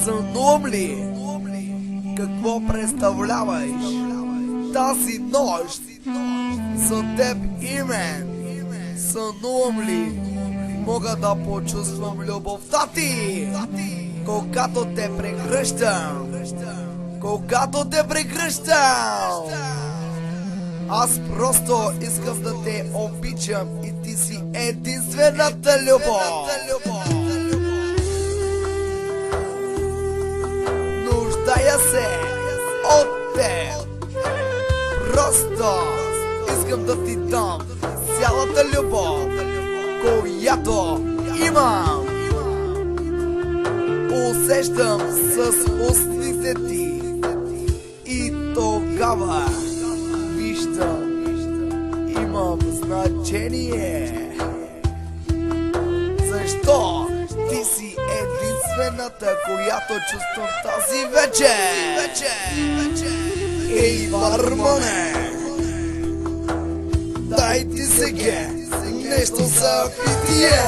Сънувам ли? Какво представляваш тази нощ за теб и мен? Сънувам ли? Мога да почувствам любовта ти, когато те прегръщам. Когато те прегръщам, аз просто искам да те обичам и ти си единствената любов. Нуждая се от теб. Просто искам да ти дам цялата любов, която имам. Усещам с устните ти и тогава виждам, имам значение. Защо ти си единствената, която чувствам тази вечер? Ей, бармане, дай ти сега нещо за питие.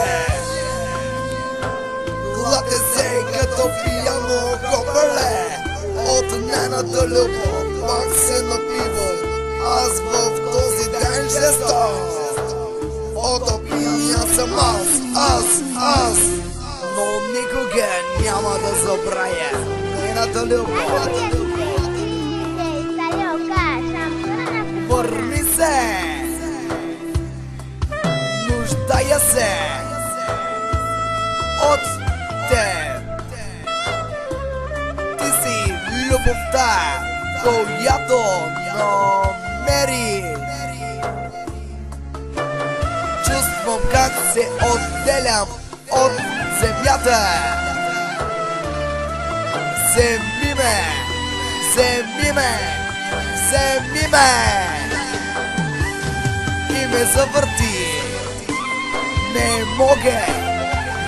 Глада се като пияно копеле от нейната любов, пак се напивам аз в този ден жесток. Отопия съм аз, но никога няма да забравя нейната любов. Върни се, нуждая се от теб. Ти си любовта, която намери. Чувствам как се отделям от земята. Вземи ме, вземи ме, вземи ме и ме завърти. Не мога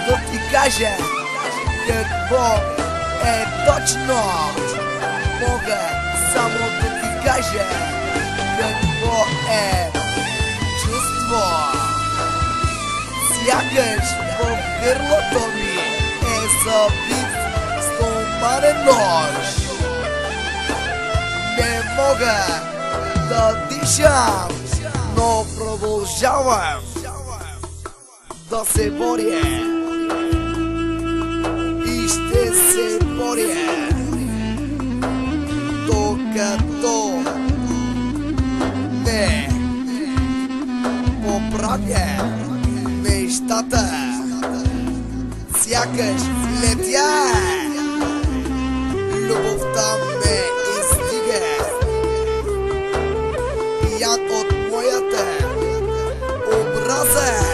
да ти кажа какво е точно. Мога само да ти кажа какво е чувство. Сякаш в гърлото ми е забит стоманен нож. Не мога да дишам, но продължавам да се боря и ще се боря, докато не поправя нещата. Сякаш летя, любовта ме изстига, пиян от моята образа.